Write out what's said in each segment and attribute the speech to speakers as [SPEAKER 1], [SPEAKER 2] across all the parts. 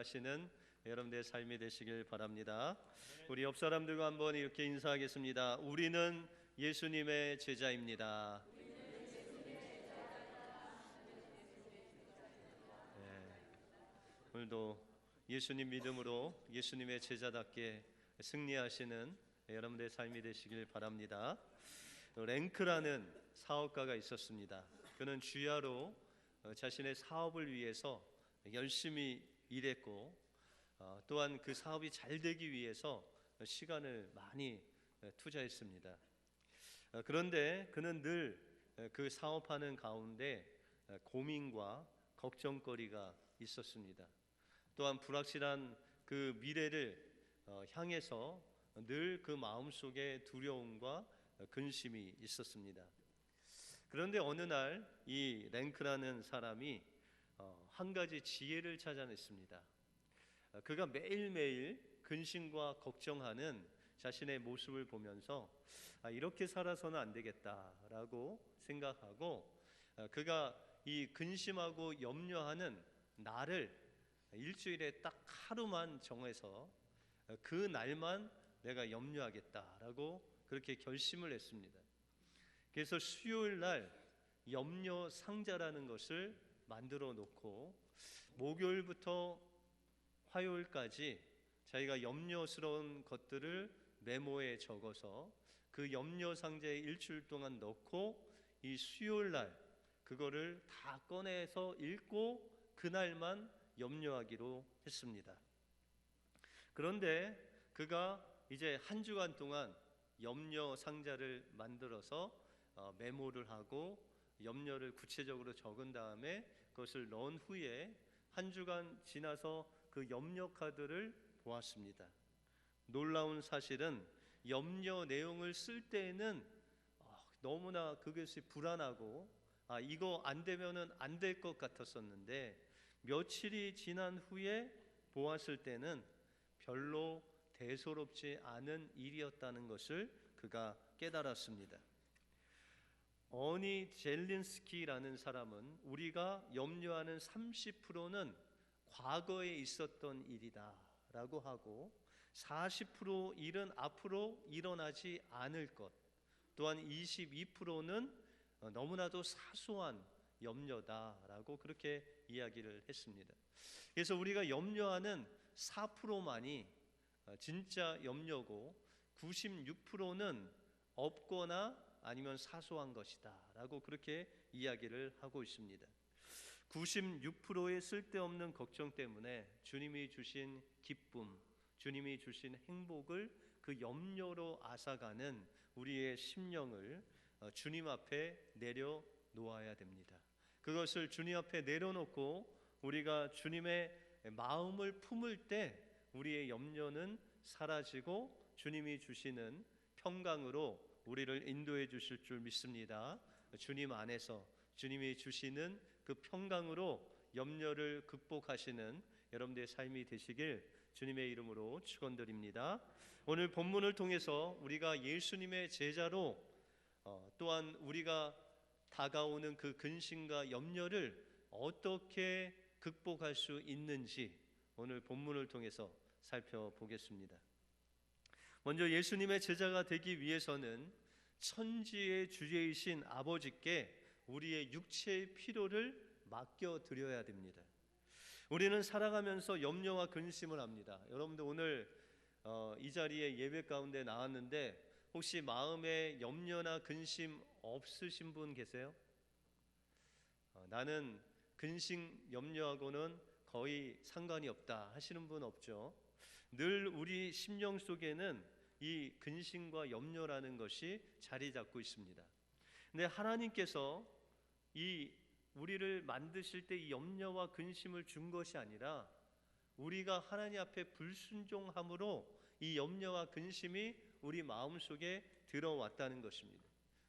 [SPEAKER 1] 승리하시는 여러분들의 삶이 되시길 바랍니다. 우리 옆 사람들과 한번 이렇게 인사하겠습니다. 우리는 예수님의 제자입니다. 오늘도 예수님 믿음으로 예수님의 제자답게 승리하시는 여러분들의 삶이 되시길 바랍니다. 랭크라는 사업가가 있었습니다. 그는 주야로 자신의 사업을 위해서 열심히 일했고 또한 그 사업이 잘 되기 위해서 시간을 많이 투자했습니다. 그런데 그는 늘 그 사업하는 가운데 고민과 걱정거리가 있었습니다. 또한 불확실한 그 미래를 향해서 늘 그 마음속에 두려움과 근심이 있었습니다. 그런데 어느 날 이 랭크라는 사람이 한 가지 지혜를 찾아냈습니다. 그가 매일매일 근심과 걱정하는 자신의 모습을 보면서 이렇게 살아서는 안 되겠다라고 생각하고 그가 이 근심하고 염려하는 날을 일주일에 딱 하루만 정해서 그 날만 내가 염려하겠다라고 그렇게 결심을 했습니다. 그래서 수요일 날 염려 상자라는 것을 만들어 놓고 목요일부터 화요일까지 자기가 염려스러운 것들을 메모에 적어서 그 염려 상자에 일주일 동안 넣고 이 수요일 날 그거를 다 꺼내서 읽고 그날만 염려하기로 했습니다. 그런데 그가 이제 한 주간 동안 염려 상자를 만들어서 메모를 하고 염려를 구체적으로 적은 다음에 그것을 넣은 후에 한 주간 지나서 그 염려 카드를 보았습니다. 놀라운 사실은 염려 내용을 쓸 때에는 너무나 그것이 불안하고 이거 안 되면은 안 될 것 같았었는데 며칠이 지난 후에 보았을 때는 별로 대수롭지 않은 일이었다는 것을 그가 깨달았습니다. 어니 젤린스키라는 사람은 우리가 염려하는 30%는 과거에 있었던 일이다 라고 하고 40% 일은 앞으로 일어나지 않을 것, 또한 22%는 너무나도 사소한 염려다라고 그렇게 이야기를 했습니다. 그래서 우리가 염려하는 4%만이 진짜 염려고 96%는 없거나 아니면 사소한 것이다 라고 그렇게 이야기를 하고 있습니다. 96%의 쓸데없는 걱정 때문에 주님이 주신 기쁨, 주님이 주신 행복을 그 염려로 앗아가는 우리의 심령을 주님 앞에 내려놓아야 됩니다. 그것을 주님 앞에 내려놓고 우리가 주님의 마음을 품을 때 우리의 염려는 사라지고 주님이 주시는 평강으로 우리를 인도해 주실 줄 믿습니다. 주님 안에서 주님이 주시는 그 평강으로 염려를 극복하시는 여러분들의 삶이 되시길 주님의 이름으로 축원드립니다. 오늘 본문을 통해서 우리가 예수님의 제자로 또한 우리가 다가오는 그 근심과 염려를 어떻게 극복할 수 있는지 오늘 본문을 통해서 살펴보겠습니다. 먼저 예수님의 제자가 되기 위해서는 천지의 주제이신 아버지께 우리의 육체의 필요를 맡겨드려야 됩니다. 우리는 살아가면서 염려와 근심을 합니다. 여러분들 오늘 이 자리에 예배 가운데 나왔는데 혹시 마음에 염려나 근심 없으신 분 계세요? 나는 근심, 염려하고는 거의 상관이 없다 하시는 분 없죠? 늘 우리 심령 속에는 이 근심과 염려라는 것이 자리 잡고 있습니다. 근데 하나님께서 이 우리를 만드실 때 이 염려와 근심을 준 것이 아니라 우리가 하나님 앞에 불순종함으로 이 염려와 근심이 우리 마음속에 들어왔다는 것입니다.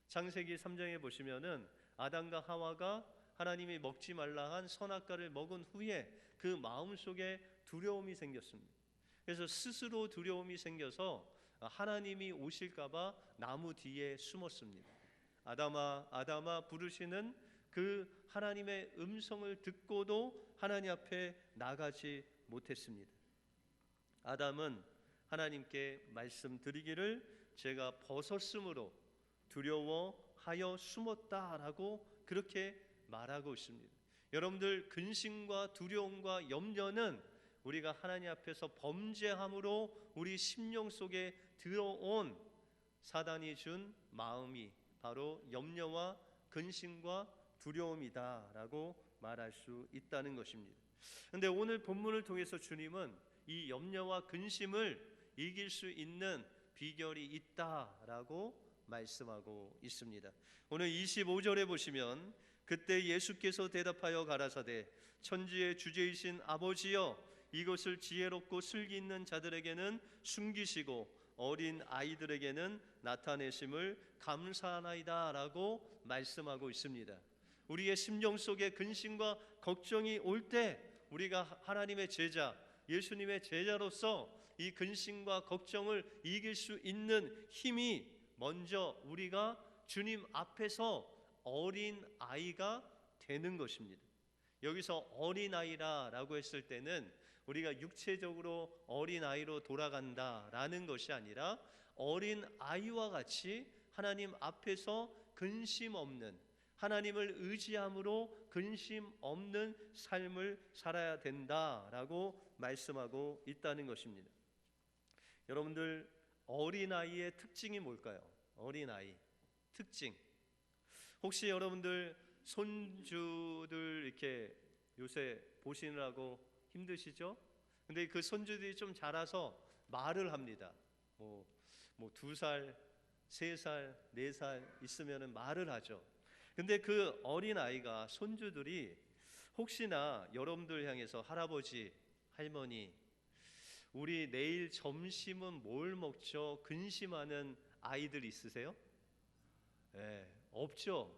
[SPEAKER 1] 창세기 3장에 보시면은 아담과 하와가 하나님이 먹지 말라 한 선악과를 먹은 후에 그 마음속에 두려움이 생겼습니다. 그래서 스스로 두려움이 생겨서 하나님이 오실까봐 나무 뒤에 숨었습니다. 아담아, 아담아 부르시는 그 하나님의 음성을 듣고도 하나님 앞에 나가지 못했습니다. 아담은 하나님께 말씀드리기를 제가 벗었으므로 두려워하여 숨었다라고 그렇게 말하고 있습니다. 여러분들, 근심과 두려움과 염려는 우리가 하나님 앞에서 범죄함으로 우리 심령 속에 들어온 사단이 준 마음이 바로 염려와 근심과 두려움이다라고 말할 수 있다는 것입니다. 그런데 오늘 본문을 통해서 주님은 이 염려와 근심을 이길 수 있는 비결이 있다라고 말씀하고 있습니다. 오늘 25절에 보시면 그때 예수께서 대답하여 가라사대 천지의 주제이신 아버지여 이것을 지혜롭고 슬기 있는 자들에게는 숨기시고 어린 아이들에게는 나타내심을 감사하나이다 라고 말씀하고 있습니다. 우리의 심령 속에 근심과 걱정이 올 때 우리가 하나님의 제자, 예수님의 제자로서 이 근심과 걱정을 이길 수 있는 힘이 먼저 우리가 주님 앞에서 어린 아이가 되는 것입니다. 여기서 어린 아이라고 했을 때는 우리가 육체적으로 어린 아이로 돌아간다라는 것이 아니라 어린 아이와 같이 하나님 앞에서 근심 없는, 하나님을 의지함으로 근심 없는 삶을 살아야 된다라고 말씀하고 있다는 것입니다. 여러분들, 어린아이의 특징이 뭘까요? 어린아이 특징. 혹시 여러분들 손주들 이렇게 요새 보시느라고 힘드시죠? 근데 그 손주들이 좀 자라서 말을 합니다. 뭐 2살, 3살, 4살 있으면 말을 하죠. 근데 그 어린아이가, 손주들이 혹시나 여러분들 향해서 할아버지, 할머니, 우리 내일 점심은 뭘 먹죠? 근심하는 아이들 있으세요? 네, 없죠.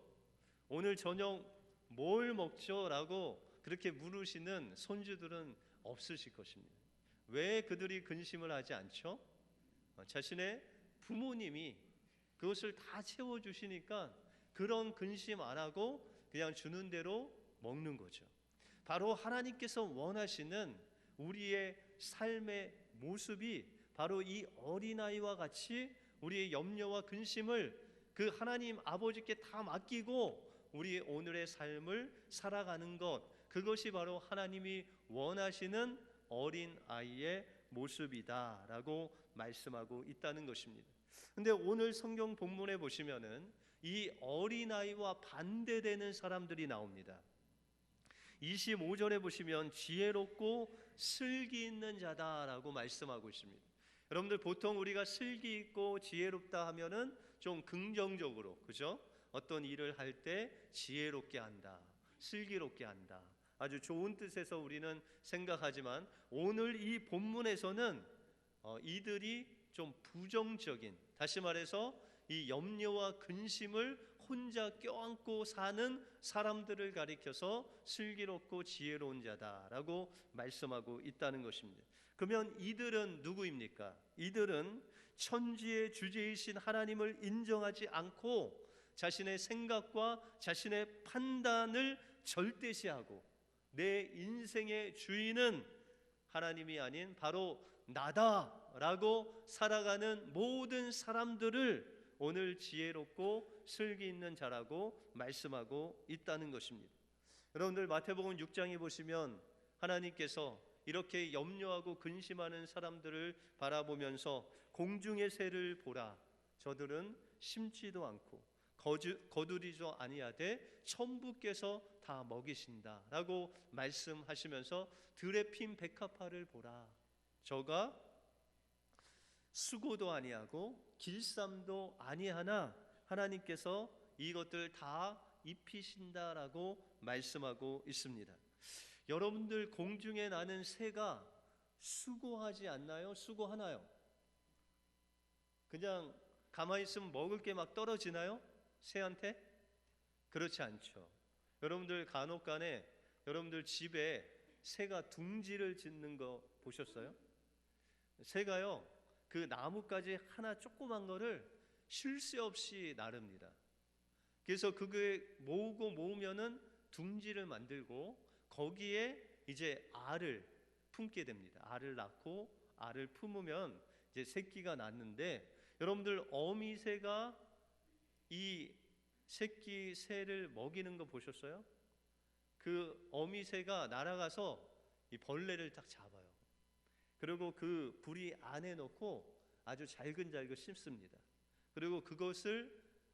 [SPEAKER 1] 오늘 저녁 뭘 먹죠? 라고 그렇게 물으시는 손주들은 없으실 것입니다. 왜 그들이 근심을 하지 않죠? 자신의 부모님이 그것을 다 채워주시니까 그런 근심 안 하고 그냥 주는 대로 먹는 거죠. 바로 하나님께서 원하시는 우리의 삶의 모습이 바로 이 어린아이와 같이 우리의 염려와 근심을 그 하나님 아버지께 다 맡기고 우리 오늘의 삶을 살아가는 것, 그것이 바로 하나님이 원하시는 어린아이의 모습이다라고 말씀하고 있다는 것입니다. 근데 오늘 성경 본문에 보시면은 이 어린아이와 반대되는 사람들이 나옵니다. 25절에 보시면 지혜롭고 슬기 있는 자다라고 말씀하고 있습니다. 여러분들, 보통 우리가 슬기 있고 지혜롭다 하면은 좀 긍정적으로, 그죠? 어떤 일을 할 때 지혜롭게 한다, 슬기롭게 한다, 아주 좋은 뜻에서 우리는 생각하지만 오늘 이 본문에서는 이들이 좀 부정적인, 다시 말해서 이 염려와 근심을 혼자 껴안고 사는 사람들을 가리켜서 슬기롭고 지혜로운 자다라고 말씀하고 있다는 것입니다. 그러면 이들은 누구입니까? 이들은 천지의 주제이신 하나님을 인정하지 않고 자신의 생각과 자신의 판단을 절대시하고 내 인생의 주인은 하나님이 아닌 바로 나다라고 살아가는 모든 사람들을 오늘 지혜롭고 슬기 있는 자라고 말씀하고 있다는 것입니다. 여러분들, 마태복음 6장에 보시면 하나님께서 이렇게 염려하고 근심하는 사람들을 바라보면서 공중의 새를 보라, 저들은 심지도 않고 거두리도 아니하되 천부께서 다 먹이신다라고 말씀하시면서 들에 핀 백합화를 보라, 저가 수고도 아니하고 길쌈도 아니하나 하나님께서 이것들 다 입히신다라고 말씀하고 있습니다. 여러분들, 공중에 나는 새가 수고하지 않나요? 수고하나요? 그냥 가만히 있으면 먹을 게 막 떨어지나요? 새한테? 그렇지 않죠. 여러분들, 간혹간에 여러분들 집에 새가 둥지를 짓는 거 보셨어요? 새가요, 그 나뭇가지 하나 조그만 거를 쉴 새 없이 나릅니다. 그래서 그게 모으면은 둥지를 만들고 거기에 이제 알을, 품게 됩니다. 알을 낳고 알을 품으면 이제 새끼가 낳는데, 여러분들 어미새가 이 새끼 새를 먹이는 거 보셨어요? 그 어미새가 날아가서 이 벌레를 딱 잡아요. 그리고 그 부리 안에 넣고 아주 잘근잘근 씹습니다. 그리고 그것을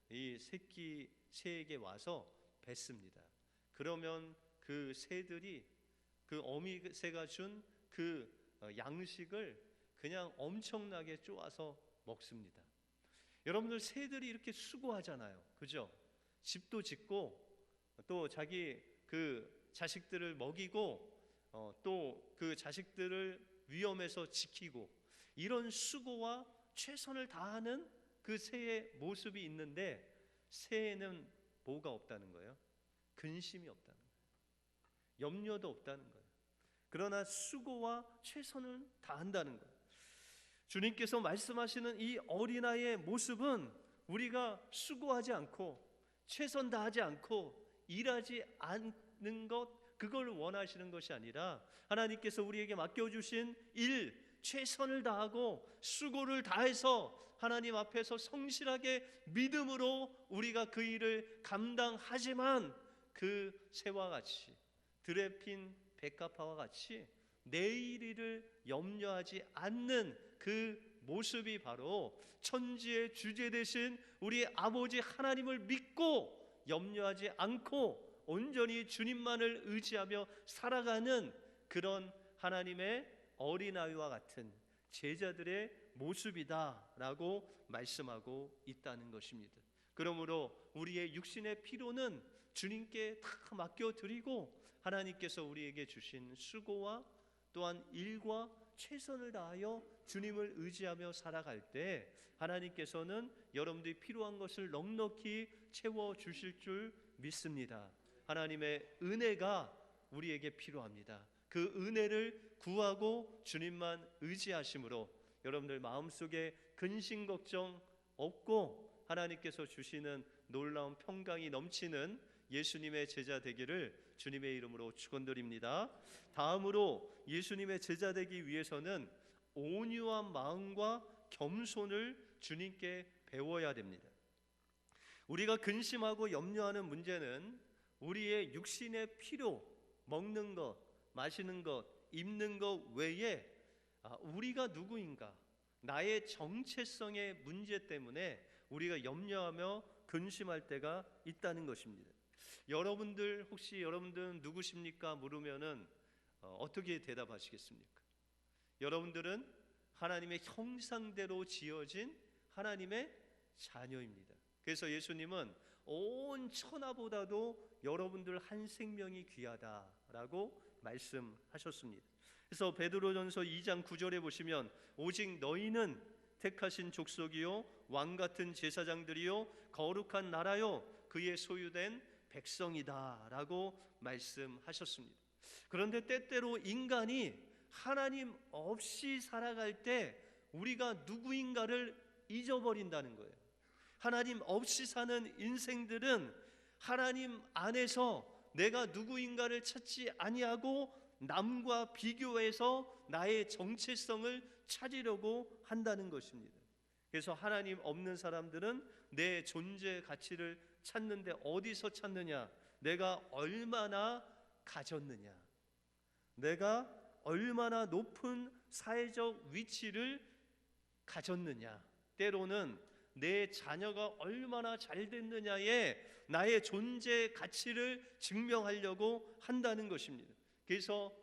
[SPEAKER 1] 이 새끼 새에게 와서 뱉습니다. 그러면 그 새들이 그 어미새가 준 그 양식을 그냥 엄청나게 쪼아서 먹습니다. 여러분들 새들이 이렇게 수고하잖아요. 그죠? 집도 짓고 또 자기 그 자식들을 먹이고 또 그 자식들을 위험에서 지키고, 이런 수고와 최선을 다하는 그 새의 모습이 있는데, 새에는 뭐가 없다는 거예요? 근심이 없다는 거예요. 염려도 없다는 거예요. 그러나 수고와 최선을 다한다는 거예요. 주님께서 말씀하시는 이 어린아이의 모습은 우리가 수고하지 않고 최선 다하지 않고 일하지 않는 것, 그걸 원하시는 것이 아니라 하나님께서 우리에게 맡겨주신 일, 최선을 다하고 수고를 다해서 하나님 앞에서 성실하게 믿음으로 우리가 그 일을 감당하지만, 그 새와 같이 들에 핀 백합화와 같이 내일 일을 염려하지 않는 그 모습이 바로 천지의 주제 되신 우리 아버지 하나님을 믿고 염려하지 않고 온전히 주님만을 의지하며 살아가는 그런 하나님의 어린아이와 같은 제자들의 모습이다라고 말씀하고 있다는 것입니다. 그러므로 우리의 육신의 피로는 주님께 다 맡겨드리고, 하나님께서 우리에게 주신 수고와 또한 일과 최선을 다하여 주님을 의지하며 살아갈 때 하나님께서는 여러분들이 필요한 것을 넉넉히 채워주실 줄 믿습니다. 하나님의 은혜가 우리에게 필요합니다. 그 은혜를 구하고 주님만 의지하심으로 여러분들 마음속에 근심 걱정 없고 하나님께서 주시는 놀라운 평강이 넘치는 예수님의 제자 되기를 주님의 이름으로 축원드립니다. 다음으로 예수님의 제자 되기 위해서는 온유한 마음과 겸손을 주님께 배워야 됩니다. 우리가 근심하고 염려하는 문제는 우리의 육신의 필요, 먹는 것, 마시는 것, 입는 것 외에 우리가 누구인가, 나의 정체성의 문제 때문에 우리가 염려하며 근심할 때가 있다는 것입니다. 여러분들 혹시 여러분들은 누구십니까? 물으면은 어떻게 대답하시겠습니까? 여러분들은 하나님의 형상대로 지어진 하나님의 자녀입니다. 그래서 예수님은 온 천하보다도 여러분들 한 생명이 귀하다라고 말씀하셨습니다. 그래서 베드로전서 2장 9절에 보시면 오직 너희는 택하신 족속이요 왕 같은 제사장들이요 거룩한 나라요 그의 소유된 백성이다라고 말씀하셨습니다. 그런데 때때로 인간이 하나님 없이 살아갈 때 우리가 누구인가를 잊어버린다는 거예요. 하나님 없이 사는 인생들은 하나님 안에서 내가 누구인가를 찾지 아니하고 남과 비교해서 나의 정체성을 찾으려고 한다는 것입니다. 그래서 하나님 없는 사람들은 내 존재 가치를 찾는데 어디서 찾느냐? 내가 얼마나 가졌느냐? 내가 얼마나 높은 사회적 위치를 가졌느냐? 때로는 내 자녀가 얼마나 잘 됐느냐에 나의 존재 가치를 증명하려고 한다는 것입니다. 그래서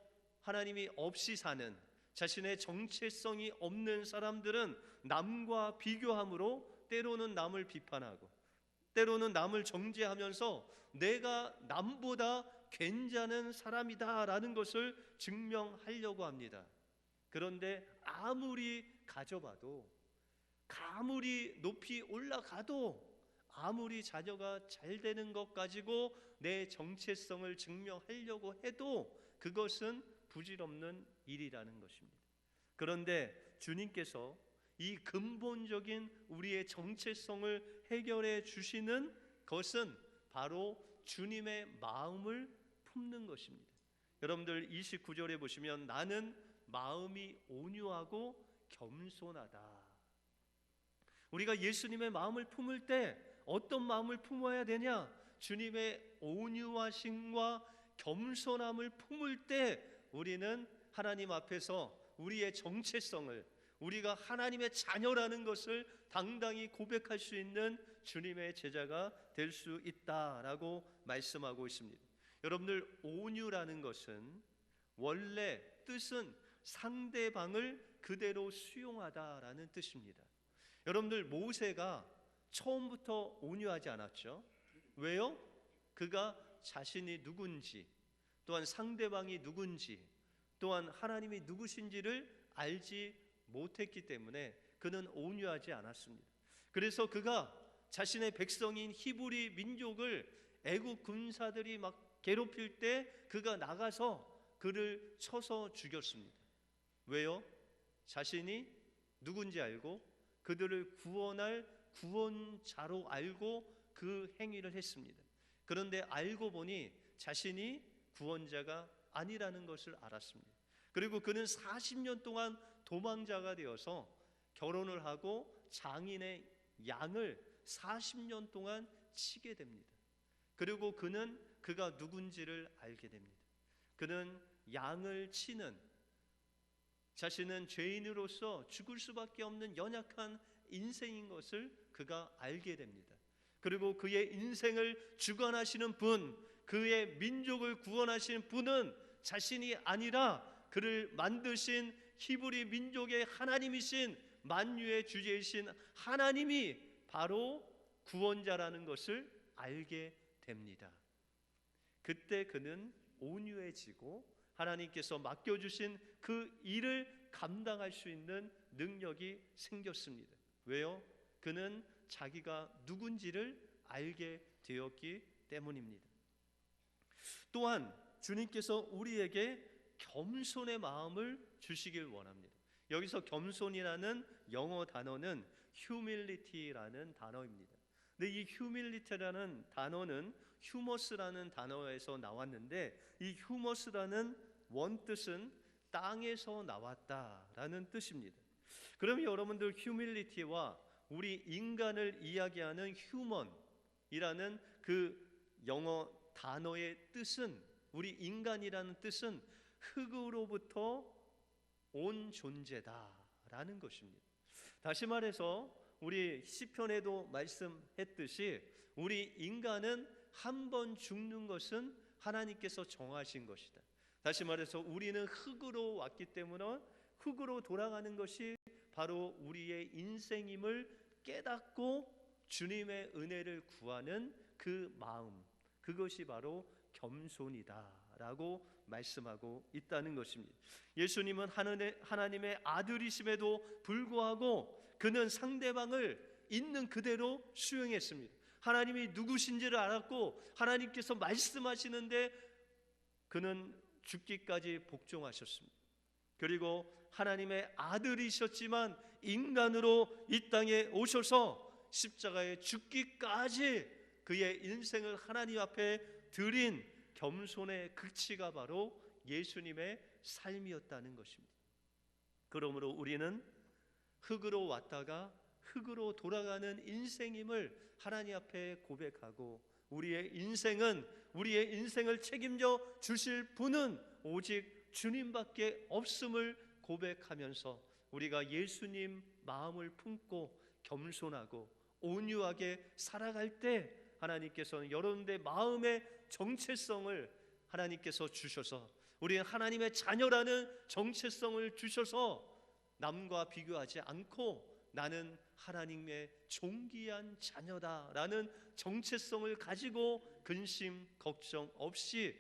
[SPEAKER 1] 하나님이 없이 사는, 자신의 정체성이 없는 사람들은 남과 비교함으로 때로는 남을 비판하고 때로는 남을 정죄하면서 내가 남보다 괜찮은 사람이다라는 것을 증명하려고 합니다. 그런데 아무리 가져봐도, 아무리 높이 올라가도, 아무리 자녀가 잘 되는 것 가지고 내 정체성을 증명하려고 해도 그것은 부질없는 일이라는 것입니다. 그런데 주님께서 이 근본적인 우리의 정체성을 해결해 주시는 것은 바로 주님의 마음을 품는 것입니다. 여러분들 29절에 보시면 나는 마음이 온유하고 겸손하다. 우리가 예수님의 마음을 품을 때 어떤 마음을 품어야 되냐? 주님의 온유하심과 겸손함을 품을 때 우리는 하나님 앞에서 우리의 정체성을, 우리가 하나님의 자녀라는 것을 당당히 고백할 수 있는 주님의 제자가 될 수 있다라고 말씀하고 있습니다. 여러분들, 온유라는 것은 원래 뜻은 상대방을 그대로 수용하다라는 뜻입니다. 여러분들, 모세가 처음부터 온유하지 않았죠? 왜요? 그가 자신이 누군지, 또한 상대방이 누군지, 또한 하나님이 누구신지를 알지 못했기 때문에 그는 온유하지 않았습니다. 그래서 그가 자신의 백성인 히브리 민족을 애국 군사들이 막 괴롭힐 때 그가 나가서 그를 쳐서 죽였습니다. 왜요? 자신이 누군지 알고 그들을 구원할 구원자로 알고 그 행위를 했습니다. 그런데 알고 보니 자신이 구원자가 아니라는 것을 알았습니다. 그리고 그는 40년 동안 도망자가 되어서 결혼을 하고 장인의 양을 40년 동안 치게 됩니다. 그리고 그는 그가 누군지를 알게 됩니다. 그는 양을 치는, 자신은 죄인으로서 죽을 수밖에 없는 연약한 인생인 것을 그가 알게 됩니다. 그리고 그의 인생을 주관하시는 분, 그의 민족을 구원하시는 분은 자신이 아니라 그를 만드신 히브리 민족의 하나님이신, 만유의 주제이신 하나님이 바로 구원자라는 것을 알게 됩니다. 그때 그는 온유해지고 하나님께서 맡겨주신 그 일을 감당할 수 있는 능력이 생겼습니다. 왜요? 그는 자기가 누군지를 알게 되었기 때문입니다. 또한 주님께서 우리에게 겸손의 마음을 주시길 원합니다. 여기서 겸손이라는 영어 단어는 humility라는 단어입니다. 근데 이 humility라는 단어는 휴머스라는 단어에서 나왔는데, 이 휴머스라는 원뜻은 땅에서 나왔다라는 뜻입니다. 그럼 여러분들, humility와 우리 인간을 이야기하는 human이라는 그 영어 단어의 뜻은, 우리 인간이라는 뜻은 흙으로부터 온 존재다라는 것입니다. 다시 말해서 우리 시편에도 말씀했듯이 우리 인간은 한 번 죽는 것은 하나님께서 정하신 것이다. 다시 말해서 우리는 흙으로 왔기 때문에 흙으로 돌아가는 것이 바로 우리의 인생임을 깨닫고 주님의 은혜를 구하는 그 마음, 그것이 바로 겸손이다라고 말씀하고 있다는 것입니다. 예수님은 하나님의 아들이심에도 불구하고 그는 상대방을 있는 그대로 수용했습니다. 하나님이 누구신지를 알았고 하나님께서 말씀하시는데 그는 죽기까지 복종하셨습니다. 그리고 하나님의 아들이셨지만 인간으로 이 땅에 오셔서 십자가에 죽기까지 그의 인생을 하나님 앞에 드린 겸손의 극치가 바로 예수님의 삶이었다는 것입니다. 그러므로 우리는 흙으로 왔다가 흙으로 돌아가는 인생임을 하나님 앞에 고백하고, 우리의 인생을 책임져 주실 분은 오직 주님밖에 없음을 고백하면서 우리가 예수님 마음을 품고 겸손하고 온유하게 살아갈 때 하나님께서는 여러분들의 마음의 정체성을 하나님께서 주셔서, 우리는 하나님의 자녀라는 정체성을 주셔서 남과 비교하지 않고 나는 하나님의 존귀한 자녀다라는 정체성을 가지고 근심 걱정 없이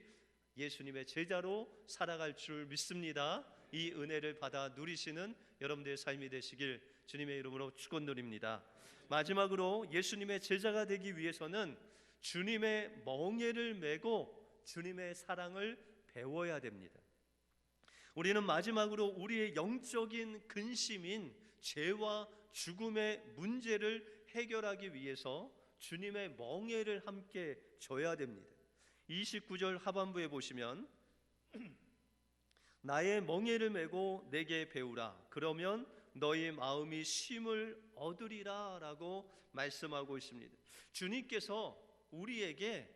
[SPEAKER 1] 예수님의 제자로 살아갈 줄 믿습니다. 이 은혜를 받아 누리시는 여러분들의 삶이 되시길 주님의 이름으로 축원드립니다. 마지막으로 예수님의 제자가 되기 위해서는 주님의 멍에를 메고 주님의 사랑을 배워야 됩니다. 우리는 마지막으로 우리의 영적인 근심인 죄와 죽음의 문제를 해결하기 위해서 주님의 멍에를 함께 져야 됩니다. 29절 하반부에 보시면 나의 멍에를 메고 내게 배우라. 그러면 너희 마음이 쉼을 얻으리라 라고 말씀하고 있습니다. 주님께서 우리에게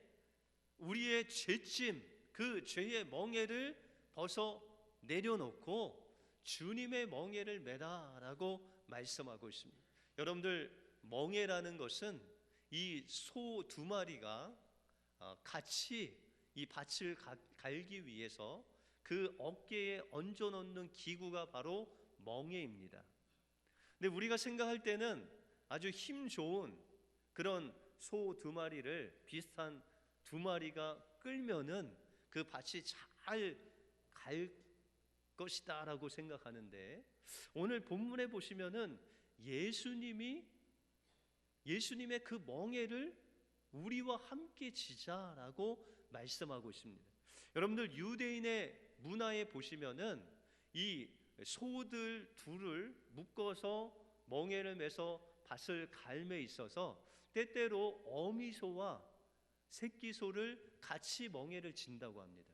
[SPEAKER 1] 우리의 죄짐, 그 죄의 멍에를 벗어 내려놓고 주님의 멍에를 메라 라고 말씀하고 있습니다. 여러분들, 멍에라는 것은 이 소 두 마리가 같이 이 밭을 갈기 위해서 그 어깨에 얹어 놓는 기구가 바로 멍에입니다. 근데 우리가 생각할 때는 아주 힘 좋은 그런 소 두 마리를 비슷한 두 마리가 끌면은 그 밭이 잘 갈 것이다 라고 생각하는데, 오늘 본문에 보시면은 예수님의 그 멍에를 우리와 함께 지자라고 말씀하고 있습니다. 여러분들, 유대인의 문화에 보시면은 이 소들 둘을 묶어서 멍에를 매서 밭을 갈매 있어서 때때로 어미소와 새끼소를 같이 멍에를 진다고 합니다.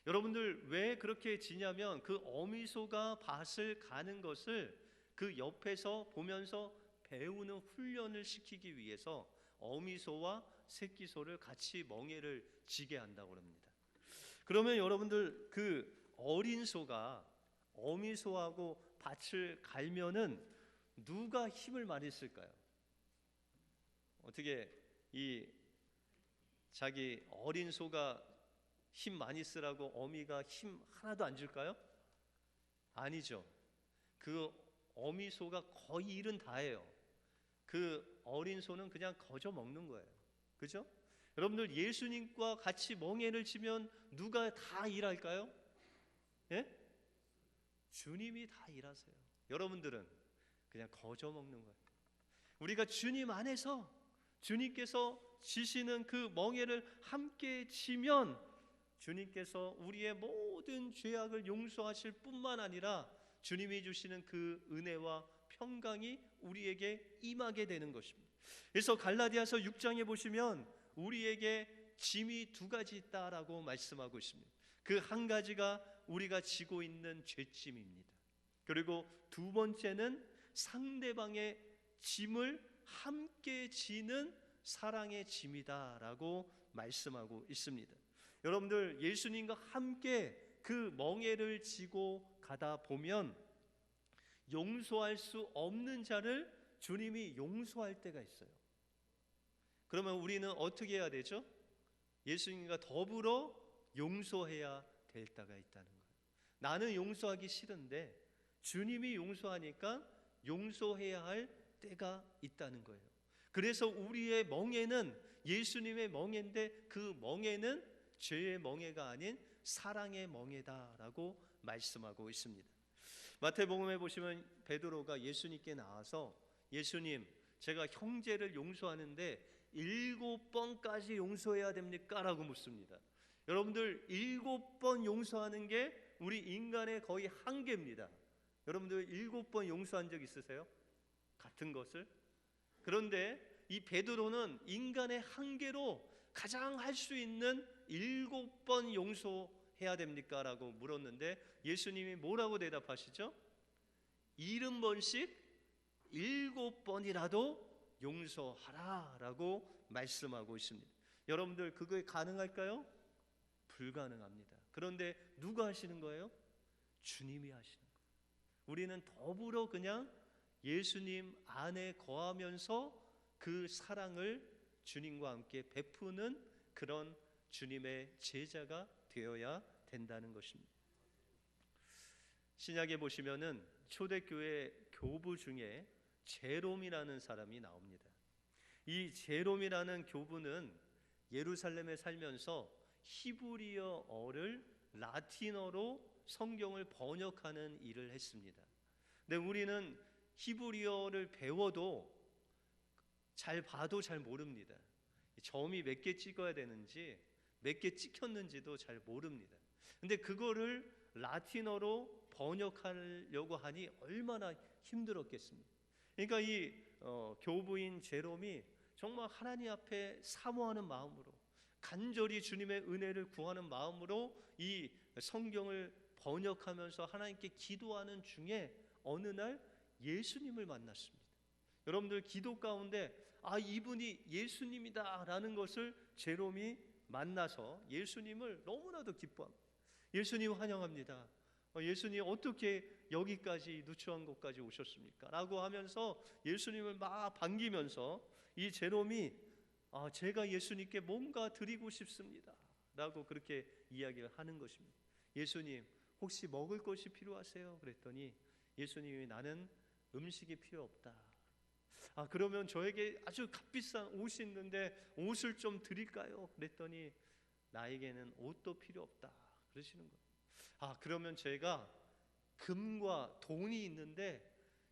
[SPEAKER 1] 여러분들, 왜 그렇게 지냐면 그 어미소가 밭을 가는 것을 그 옆에서 보면서 배우는 훈련을 시키기 위해서 어미소와 새끼소를 같이 멍에를 지게 한다고 합니다. 그러면 여러분들, 그 어린 소가 어미소하고 밭을 갈면은 누가 힘을 많이 쓸까요? 어떻게 이 자기 어린 소가 힘 많이 쓰라고 어미가 힘 하나도 안 줄까요? 아니죠. 그 어미 소가 거의 일은 다 해요. 그 어린 소는 그냥 거저 먹는 거예요. 그죠? 여러분들, 예수님과 같이 멍에를 치면 누가 다 일할까요? 예? 주님이 다 일하세요. 여러분들은 그냥 거저 먹는 거예요. 우리가 주님 안에서 주님께서 지시는 그 멍에를 함께 치면 주님께서 우리의 모든 죄악을 용서하실 뿐만 아니라 주님이 주시는 그 은혜와 평강이 우리에게 임하게 되는 것입니다. 그래서 갈라디아서 6장에 보시면 우리에게 짐이 두 가지 있다라고 말씀하고 있습니다. 그 한 가지가 우리가 지고 있는 죄짐입니다. 그리고 두 번째는 상대방의 짐을 함께 지는 사랑의 짐이다라고 말씀하고 있습니다. 여러분들, 예수님과 함께 그 멍에를 지고 가다 보면 용서할 수 없는 자를 주님이 용서할 때가 있어요. 그러면 우리는 어떻게 해야 되죠? 예수님과 더불어 용서해야 될 때가 있다는 거예요. 나는 용서하기 싫은데 주님이 용서하니까 용서해야 할 때가 있다는 거예요. 그래서 우리의 멍에는 예수님의 멍에인데 그 멍에는 죄의 멍에가 아닌 사랑의 멍에다라고 말씀하고 있습니다. 마태복음에 보시면 베드로가 예수님께 나와서 예수님, 제가 형제를 용서하는데 7번까지 용서해야 됩니까? 라고 묻습니다. 여러분들, 7번 용서하는 게 우리 인간의 거의 한계입니다. 여러분들 7번 용서한 적 있으세요? 같은 것을? 그런데 이 베드로는 인간의 한계로 가장 할 수 있는 7번 용서해야 됩니까? 라고 물었는데 예수님이 뭐라고 대답하시죠? 70번씩 7번이라도 용서하라 라고 말씀하고 있습니다. 여러분들, 그게 가능할까요? 불가능합니다. 그런데 누가 하시는 거예요? 주님이 하시는 거예요. 우리는 더불어 그냥 예수님 안에 거하면서 그 사랑을 주님과 함께 베푸는 그런 주님의 제자가 되어야 된다는 것입니다. 신약에 보시면은 초대교회 교부 중에 제롬이라는 사람이 나옵니다. 이 제롬이라는 교부는 예루살렘에 살면서 히브리어어를 라틴어로 성경을 번역하는 일을 했습니다. 근데 우리는 히브리어를 배워도 잘 봐도 잘 모릅니다. 점이 몇 개 찍어야 되는지 몇 개 찍혔는지도 잘 모릅니다. 근데 그거를 라틴어로 번역하려고 하니 얼마나 힘들었겠습니까? 그러니까 이 교부인 제롬이 정말 하나님 앞에 사모하는 마음으로 간절히 주님의 은혜를 구하는 마음으로 이 성경을 번역하면서 하나님께 기도하는 중에 어느 날 예수님을 만났습니다. 여러분들 기도 가운데 이분이 예수님이다라는 것을 제롬이 만나서 예수님을 너무나도 기뻐합니다. 예수님 환영합니다. 예수님 어떻게 여기까지 누추한 곳까지 오셨습니까? 라고 하면서 예수님을 막 반기면서 이 제롬이 제가 예수님께 뭔가 드리고 싶습니다 라고 그렇게 이야기를 하는 것입니다. 예수님 혹시 먹을 것이 필요하세요? 그랬더니 예수님이 나는 음식이 필요 없다. 그러면 저에게 아주 값비싼 옷이 있는데 옷을 좀 드릴까요? 그랬더니 나에게는 옷도 필요 없다 그러시는 거예요. 그러면 제가 금과 돈이 있는데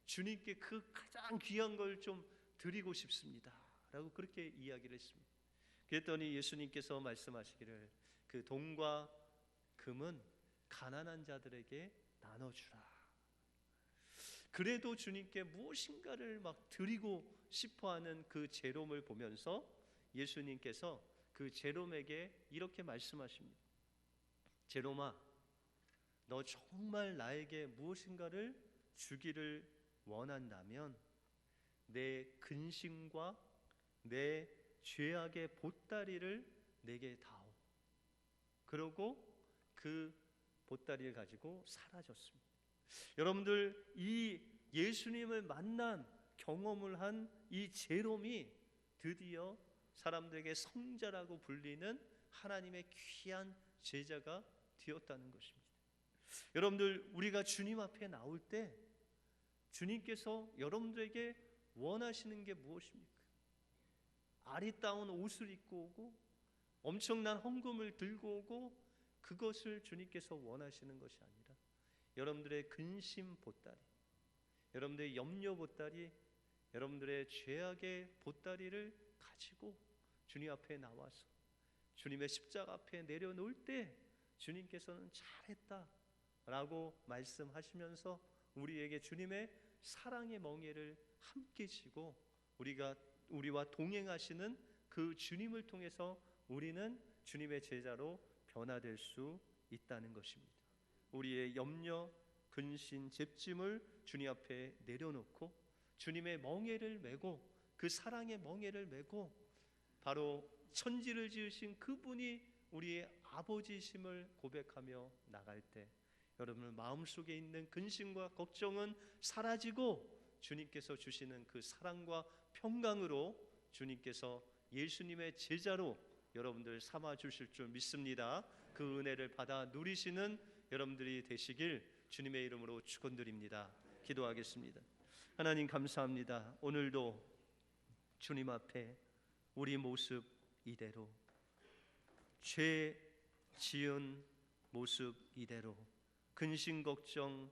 [SPEAKER 1] 주님께 그 가장 귀한 걸 좀 드리고 싶습니다 라고 그렇게 이야기를 했습니다. 그랬더니 예수님께서 말씀하시기를 그 돈과 금은 가난한 자들에게 나눠주라. 그래도 주님께 무엇인가를 막 드리고 싶어하는 그 제롬을 보면서 예수님께서 그 제롬에게 이렇게 말씀하십니다. 제롬아, 너 정말 나에게 무엇인가를 주기를 원한다면 내 근심과 내 죄악의 보따리를 내게 다오. 그러고 그 보따리를 가지고 사라졌습니다. 여러분들 이 예수님을 만난 경험을 한 이 제롬이 드디어 사람들에게 성자라고 불리는 하나님의 귀한 제자가 되었다는 것입니다. 여러분들 우리가 주님 앞에 나올 때 주님께서 여러분들에게 원하시는 게 무엇입니까? 아리따운 옷을 입고 오고 엄청난 헌금을 들고 오고 그것을 주님께서 원하시는 것이 아니라 여러분들의 근심 보따리, 여러분들의 염려 보따리, 여러분들의 죄악의 보따리를 가지고 주님 앞에 나와서 주님의 십자가 앞에 내려놓을 때 주님께서는 잘했다 라고 말씀하시면서 우리에게 주님의 사랑의 멍에를 함께 지고 우리와 동행하시는 그 주님을 통해서 우리는 주님의 제자로 변화될 수 있다는 것입니다. 우리의 염려, 근심, 잽짐을 주님 앞에 내려놓고 주님의 멍에를 메고 그 사랑의 멍에를 메고 바로 천지를 지으신 그분이 우리의 아버지심을 고백하며 나갈 때 여러분 마음속에 있는 근심과 걱정은 사라지고 주님께서 주시는 그 사랑과 평강으로 주님께서 예수님의 제자로 여러분들 삼아 주실 줄 믿습니다. 그 은혜를 받아 누리시는 여러분들이 되시길 주님의 이름으로 축원드립니다. 기도하겠습니다. 하나님 감사합니다. 오늘도 주님 앞에 우리 모습 이대로 죄 지은 모습 이대로 근심 걱정